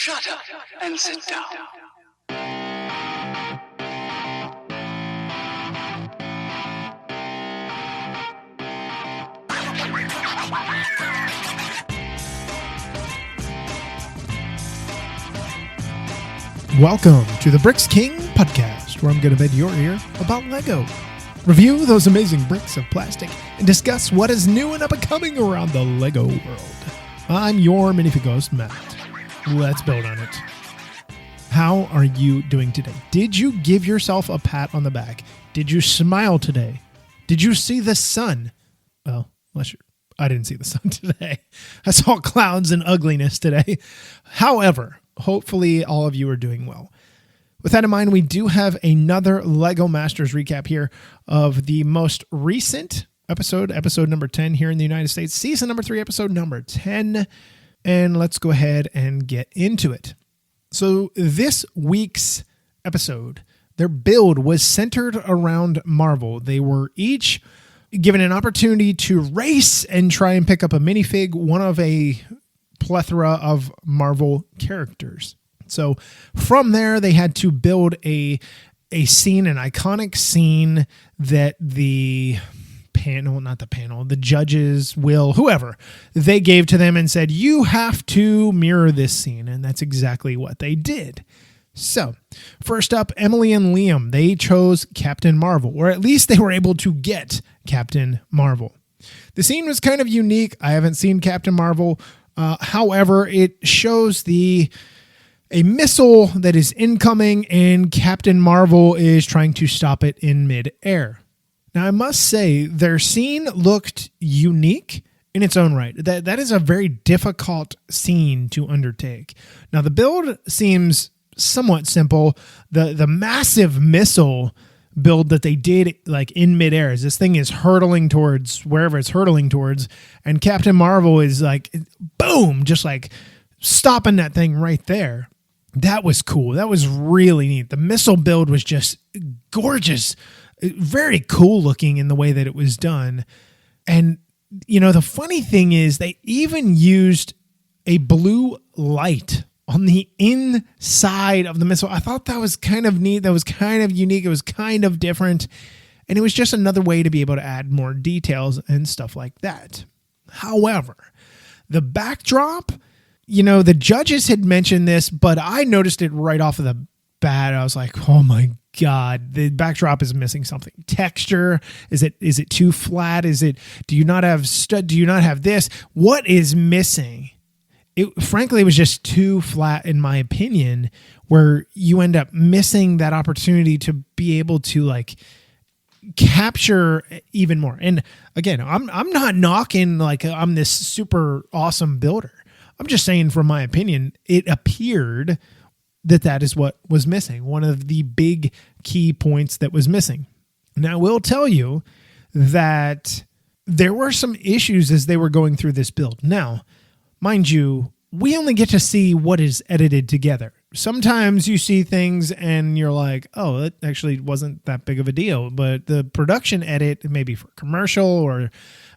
Shut up and sit down. Welcome to the Bricks King podcast, where I'm going to bend your ear about Lego, review those amazing bricks of plastic, and discuss what is new and up-and-coming around the Lego world. I'm your Minifigure host, Matt. Let's build on it. How are you doing today? Did you give yourself a pat on the back? Did you smile today? Did you see the sun? Well, I didn't see the sun today. I saw clouds and ugliness today. However, hopefully all of you are doing well. With that in mind, we do have another Lego Masters recap here of the most recent episode number 10 here in the United States, season number 3, episode number 10. And let's go ahead and get into it. So this week's episode, their build was centered around Marvel. They were each given an opportunity to race and try and pick up a minifig, one of a plethora of Marvel characters. So from there, they had to build a scene, an iconic scene that the judges, whoever, they gave to them and said, you have to mirror this scene. And that's exactly what they did. So first up, Emily and Liam, they chose Captain Marvel, or at least they were able to get Captain Marvel. The scene was kind of unique. I haven't seen Captain Marvel. However, it shows a missile that is incoming and Captain Marvel is trying to stop it in midair. Now, I must say their scene looked unique in its own right. That is a very difficult scene to undertake. Now, the build seems somewhat simple. The massive missile build that they did like in midair, as this thing is hurtling towards wherever it's hurtling towards, and Captain Marvel is like, boom, just like stopping that thing right there. That was cool. That was really neat. The missile build was just gorgeous, very cool looking in the way that it was done. And you know, the funny thing is they even used a blue light on the inside of the missile. I thought that was kind of neat. That was kind of unique. It was kind of different. And it was just another way to be able to add more details and stuff like that. However, the backdrop, you know, the judges had mentioned this, but I noticed it right off of the bat. I was like, oh my God, the backdrop is missing something. Texture. Is it too flat? Do you not have this? What is missing? Frankly, it was just too flat, in my opinion, where you end up missing that opportunity to be able to like capture even more. And again, I'm not knocking like I'm this super awesome builder. I'm just saying, from my opinion, it appeared that is what was missing. One of the big key points that was missing. Now, I will tell you that there were some issues as they were going through this build. Now, mind you, we only get to see what is edited together. Sometimes you see things and you're like, oh, it actually wasn't that big of a deal. But the production edit, maybe for a commercial or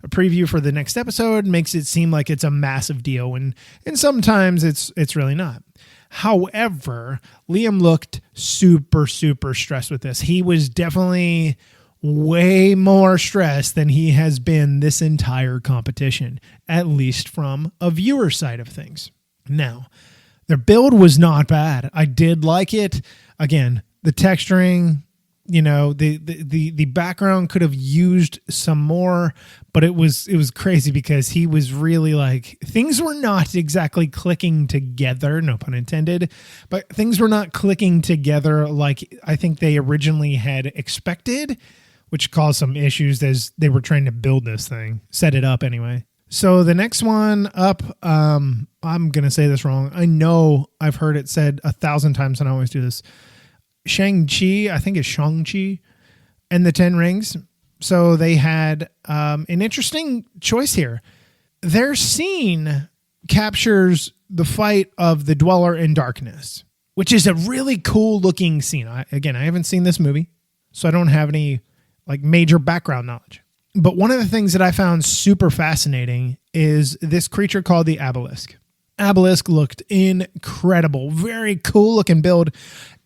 a preview for the next episode, makes it seem like it's a massive deal. And sometimes it's really not. However, Liam looked super, super stressed with this. He was definitely way more stressed than he has been this entire competition, at least from a viewer side of things. Now, their build was not bad. I did like it. Again, the texturing, you know, the background could have used some more, but it was crazy because he was really like, things were not exactly clicking together, no pun intended, but things were not clicking together like I think they originally had expected, which caused some issues as they were trying to build this thing, set it up anyway. So the next one up, I'm going to say this wrong. I know I've heard it said 1,000 times and I always do this. Shang-Chi, I think it's Shang-Chi, and the 10 Rings. So they had an interesting choice here. Their scene captures the fight of the Dweller in Darkness, which is a really cool looking scene. I haven't seen this movie, so I don't have any like major background knowledge. But one of the things that I found super fascinating is this creature called the Obelisk. Obelisk looked incredible. Very cool looking build.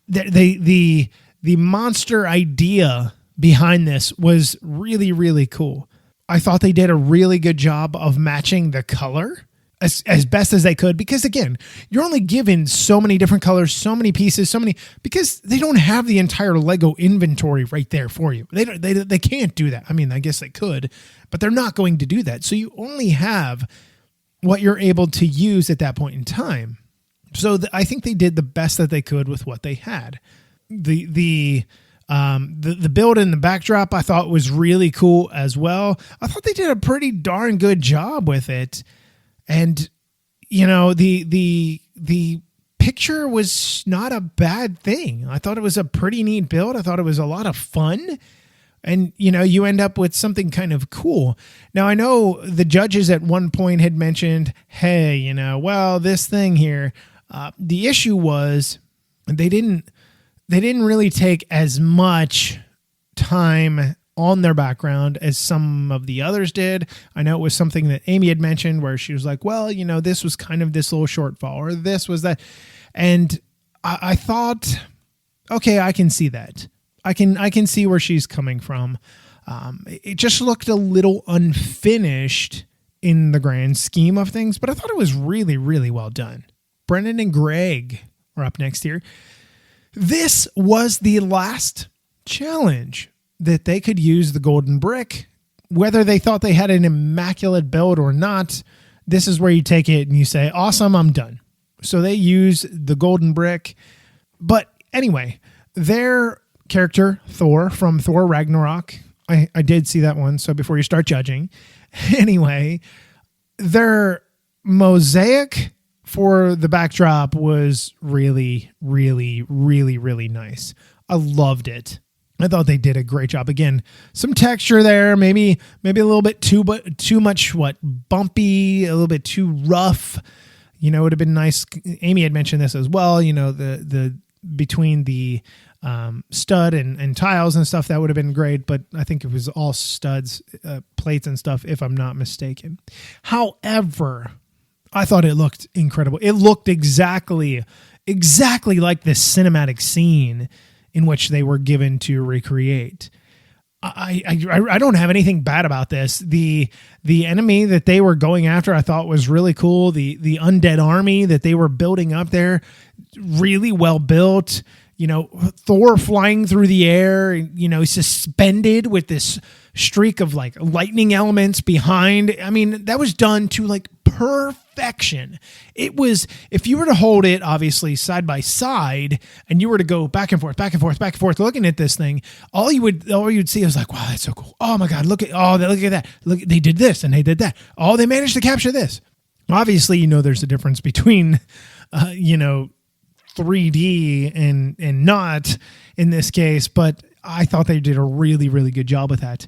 The monster idea behind this was really, really cool. I thought they did a really good job of matching the color as best as they could, because again, you're only given so many different colors, so many pieces, because they don't have the entire Lego inventory right there for you. They can't do that. I mean, I guess they could, but they're not going to do that. So you only have what you're able to use at that point in time. So I think they did the best that they could with what they had. The build in the backdrop I thought was really cool as well. I thought they did a pretty darn good job with it. And, you know, the picture was not a bad thing. I thought it was a pretty neat build. I thought it was a lot of fun. And, you know, you end up with something kind of cool. Now, I know the judges at one point had mentioned, hey, you know, well, this thing here, the issue was they didn't really take as much time on their background as some of the others did. I know it was something that Amy had mentioned where she was like, well, you know, this was kind of this little shortfall, or this was that. And I thought, okay, I can see that. I can see where she's coming from. It just looked a little unfinished in the grand scheme of things, but I thought it was really, really well done. Brendan and Greg are up next here. This was the last challenge that they could use the golden brick. Whether they thought they had an immaculate build or not, this is where you take it and you say, awesome, I'm done. So they use the golden brick. But anyway, their character, Thor, from Thor Ragnarok, I did see that one, so before you start judging. Anyway, their mosaic for the backdrop was really, really, really, really nice. I loved it. I thought they did a great job. Again, some texture there, maybe a little bit too much bumpy, a little bit too rough. You know, it would have been nice. Amy had mentioned this as well. You know, the between the stud and tiles and stuff, that would have been great. But I think it was all studs, plates and stuff, if I'm not mistaken. However, I thought it looked incredible. It looked exactly like this cinematic scene in which they were given to recreate. I don't have anything bad about this. The enemy that they were going after, I thought was really cool. The undead army that they were building up there, really well built. You know, Thor flying through the air, you know, suspended with this streak of like lightning elements behind. I mean, that was done to like perfection. It was, if you were to hold it obviously side by side and you were to go back and forth looking at this thing, all you'd see is like, wow, that's so cool. Oh my God, look at that. Look, they did this and they did that. Oh, they managed to capture this. Obviously, you know, there's a difference between, 3D and not in this case, but I thought they did a really, really good job with that.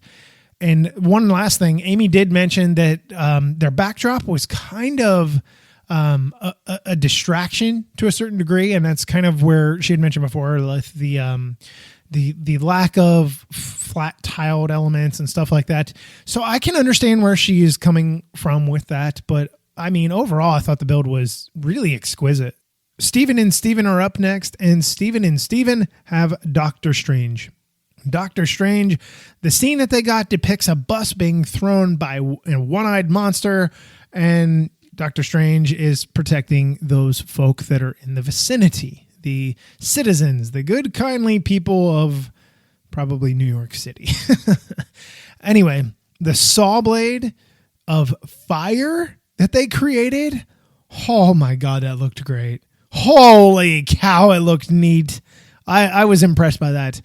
And one last thing, Amy did mention that their backdrop was kind of a distraction to a certain degree, and that's kind of where she had mentioned before, like the lack of flat tiled elements and stuff like that. So I can understand where she is coming from with that, but I mean, overall, I thought the build was really exquisite. Steven and Steven are up next, and Steven and Steven have Doctor Strange. Doctor Strange, the scene that they got depicts a bus being thrown by a one-eyed monster, and Doctor Strange is protecting those folk that are in the vicinity, the citizens, the good, kindly people of probably New York City. Anyway, the saw blade of fire that they created, oh my God, that looked great. Holy cow, it looked neat. I was impressed by that.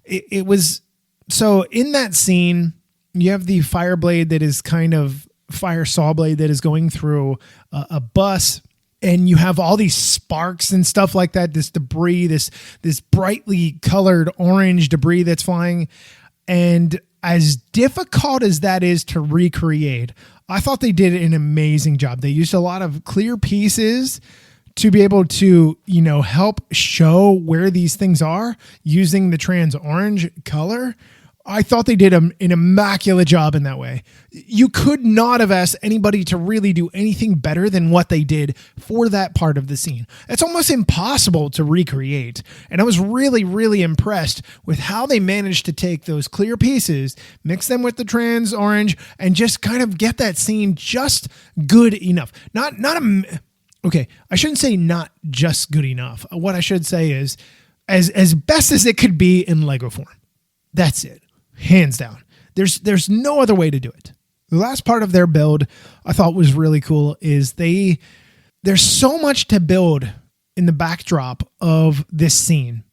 It was, so in that scene, you have the fire blade that is kind of fire saw blade that is going through a bus, and you have all these sparks and stuff like that, this debris, this brightly colored orange debris that's flying. And as difficult as that is to recreate, I thought they did an amazing job. They used a lot of clear pieces to be able to, you know, help show where these things are using the trans orange color. I thought they did an immaculate job in that way. You could not have asked anybody to really do anything better than what they did for that part of the scene. It's almost impossible to recreate. And I was really, really impressed with how they managed to take those clear pieces, mix them with the trans orange, and just kind of get that scene just good enough. Okay, I shouldn't say not just good enough. What I should say is as best as it could be in Lego form. That's it. Hands down. There's no other way to do it. The last part of their build I thought was really cool is there's so much to build in the backdrop of this scene.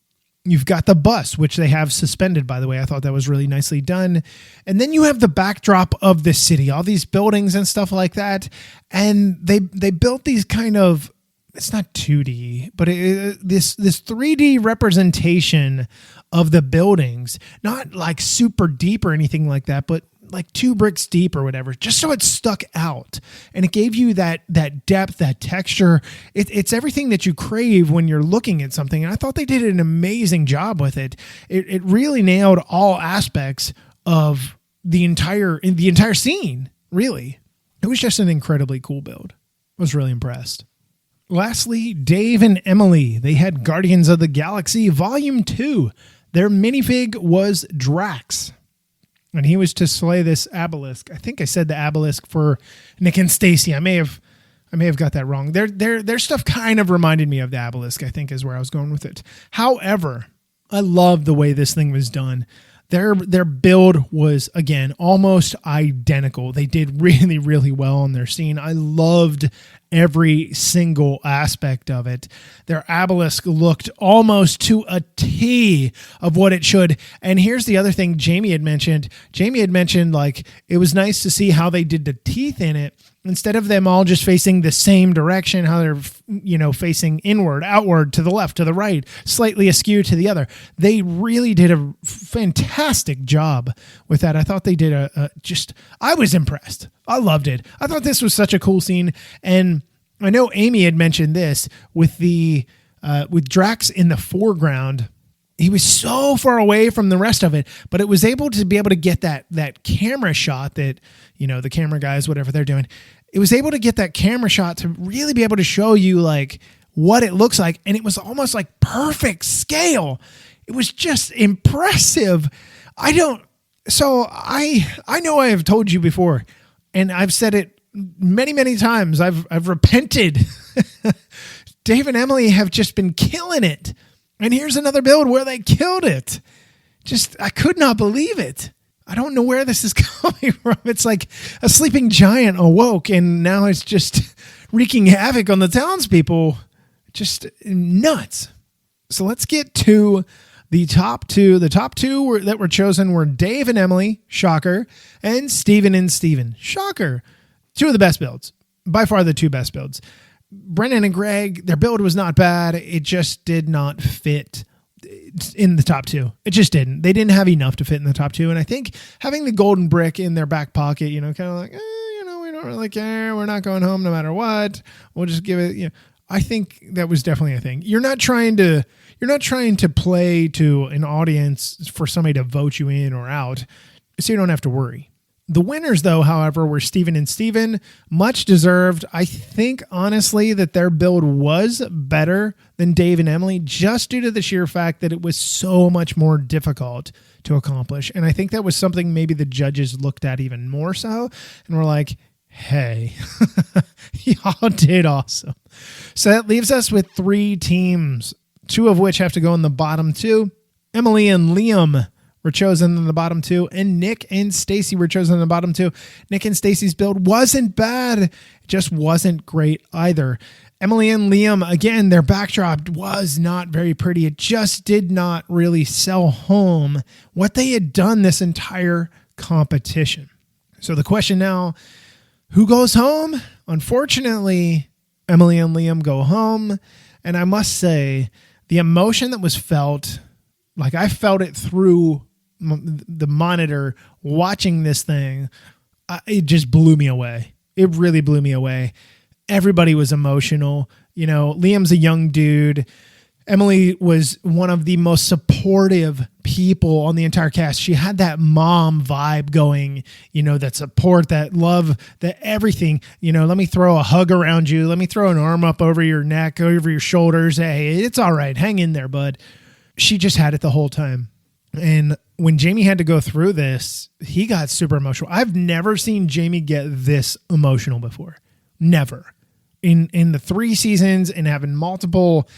You've got the bus, which they have suspended, by the way. I thought that was really nicely done. And then you have the backdrop of the city, all these buildings and stuff like that. And they built these kind of, it's not 2D, but this 3D representation of the buildings, not like super deep or anything like that, but like 2 bricks deep or whatever, just so it stuck out. And it gave you that depth, that texture. It's everything that you crave when you're looking at something. And I thought they did an amazing job with it. It really nailed all aspects of the entire scene, really. It was just an incredibly cool build. I was really impressed. Lastly, Dave and Emily, they had Guardians of the Galaxy Volume 2. Their minifig was Drax, and he was to slay this obelisk. I think I said the obelisk for Nick and Stacy. I may have got that wrong. Their stuff kind of reminded me of the obelisk, I think is where I was going with it. However, I love the way this thing was done. Their build was, again, almost identical. They did really, really well on their scene. I loved every single aspect of it. Their obelisk looked almost to a T of what it should. And here's the other thing Jamie had mentioned. Jamie had mentioned, like, it was nice to see how they did the teeth in it. Instead of them all just facing the same direction, how they're, facing inward, outward, to the left, to the right, slightly askew to the other. They really did a fantastic job with that. I thought they did I was impressed. I loved it. I thought this was such a cool scene. And I know Amy had mentioned this with with Drax in the foreground. He was so far away from the rest of it, but it was able to get that camera shot that, the camera guys, whatever they're doing, it was able to get that camera shot to really be able to show you like what it looks like. And it was almost like perfect scale. It was just impressive. I know I have told you before, and I've said it many, many times. I've repented. Dave and Emily have just been killing it. And here's another build where they killed it. I could not believe it. I don't know where this is coming from. It's like a sleeping giant awoke, and now it's just wreaking havoc on the townspeople. Just nuts. So let's get to the top two. The top two that were chosen were Dave and Emily, shocker, and Steven and Steven, shocker. 2 of the best builds. By far the 2 best builds. Brennan and Greg, their build was not bad. It just did not fit in the top 2. It just didn't. They didn't have enough to fit in the top 2. And I think having the golden brick in their back pocket, kind of like, we don't really care. We're not going home no matter what. We'll just give it, I think that was definitely a thing. You're not trying to play to an audience for somebody to vote you in or out, so you don't have to worry. The winners, though, however, were Steven and Steven. Much deserved. I think, honestly, that their build was better than Dave and Emily just due to the sheer fact that it was so much more difficult to accomplish. And I think that was something maybe the judges looked at even more so and were like, hey, y'all did awesome. So that leaves us with 3 teams, 2 of which have to go in the bottom 2. Emily and Liam were chosen in the bottom 2, and Nick and Stacy were chosen in the bottom 2. Nick and Stacy's build wasn't bad. It just wasn't great either. Emily and Liam, again, their backdrop was not very pretty. It just did not really sell home what they had done this entire competition. So the question now, who goes home? Unfortunately, Emily and Liam go home. And I must say, the emotion that was felt, like I felt it through the monitor watching this thing, it just blew me away. It really blew me away. Everybody was emotional. Liam's a young dude. Emily was one of the most supportive people on the entire cast. She had that mom vibe going, that support, that love, that everything, let me throw a hug around you. Let me throw an arm up over your neck, over your shoulders. Hey, it's all right. Hang in there, bud. She just had it the whole time. And when Jamie had to go through this, he got super emotional. I've never seen Jamie get this emotional before. Never. In the 3 seasons and having multiple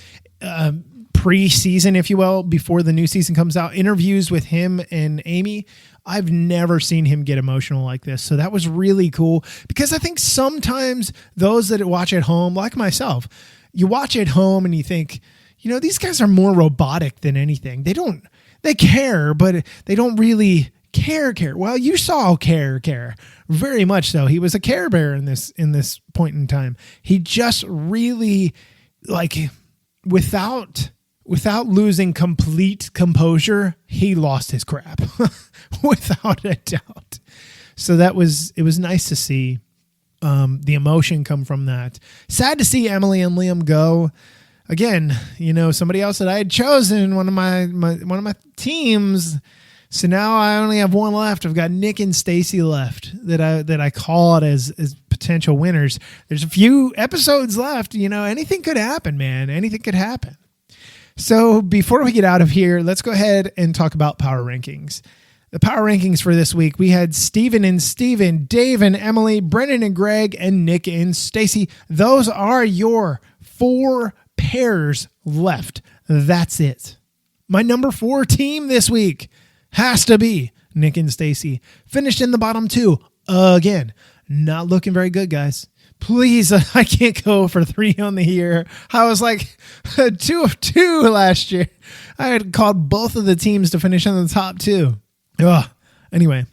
pre-season, if you will, before the new season comes out, interviews with him and Amy, I've never seen him get emotional like this. So that was really cool, because I think sometimes those that watch at home, like myself, you watch at home and you think, these guys are more robotic than anything. They care, but they don't really care. Well, you saw care very much so. He was a Care Bear in this point in time. He just really, without losing complete composure, he lost his crap without a doubt. So it was nice to see the emotion come from that. Sad to see Emily and Liam go. Again, somebody else that I had chosen, one of my teams. So now I only have one left. I've got Nick and Stacy left that I called as potential winners. There's a few episodes left. Anything could happen, man. Anything could happen. So before we get out of here, let's go ahead and talk about power rankings. The power rankings for this week, we had Steven and Steven, Dave and Emily, Brennan and Greg, and Nick and Stacy. Those are your 4 pairs left. That's it. My number 4 team this week has to be Nick and Stacy. Finished in the bottom 2 again. Not looking very good, guys. Please, I can't go for 3 on the year. I was like 2 of 2 last year. I had called both of the teams to finish in the top 2. Anyway,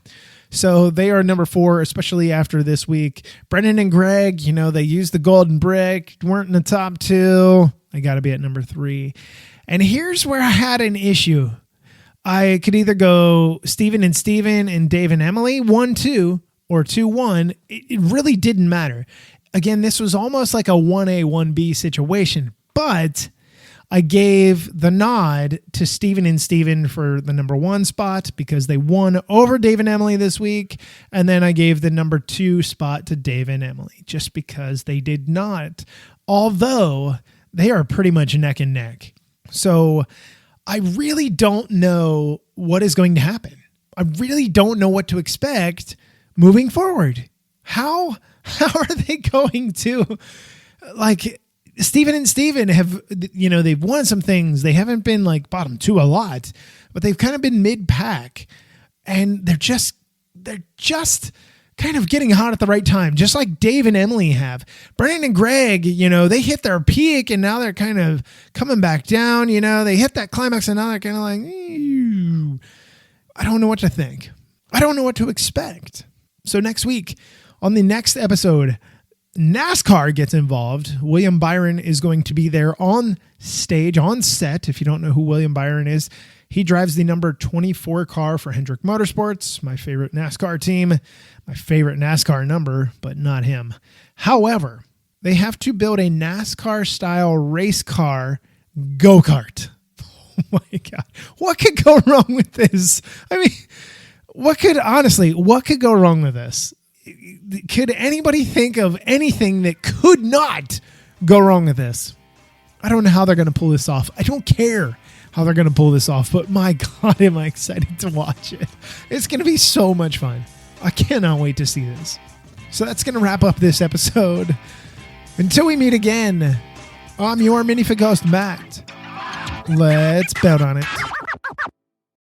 so they are number 4, especially after this week. Brendan and Greg, they used the golden brick, weren't in the top 2. I got to be at number 3. And here's where I had an issue. I could either go Steven and Steven and Dave and Emily, 1-2, or 2-1. It really didn't matter. Again, this was almost like a 1A, 1B situation, but I gave the nod to Steven and Steven for the number 1 spot because they won over Dave and Emily this week. And then I gave the number 2 spot to Dave and Emily just because they did not, although they are pretty much neck and neck. So I really don't know what is going to happen. I really don't know what to expect moving forward. How are they going to, Steven and Steven have, they've won some things. They haven't been bottom 2 a lot, but they've kind of been mid-pack, and they're just kind of getting hot at the right time, just like Dave and Emily have. Brandon and Greg, they hit their peak and now they're kind of coming back down. They hit that climax and now they're kind of like, ew. I don't know what to think. I don't know what to expect. So next week on the next episode, NASCAR gets involved. William Byron is going to be there on stage, on set. If you don't know who William Byron is, he drives the number 24 car for Hendrick Motorsports, my favorite NASCAR team, my favorite NASCAR number, but not him. However, they have to build a NASCAR-style race car go-kart. Oh my God. What could go wrong with this? I mean, what could go wrong with this? Could anybody think of anything that could not go wrong with this? I don't know how they're going to pull this off. I don't care how they're going to pull this off, but my God, am I excited to watch it. It's going to be so much fun. I cannot wait to see this. So that's going to wrap up this episode. Until we meet again, I'm your Minifigure host, Matt. Let's bet on it.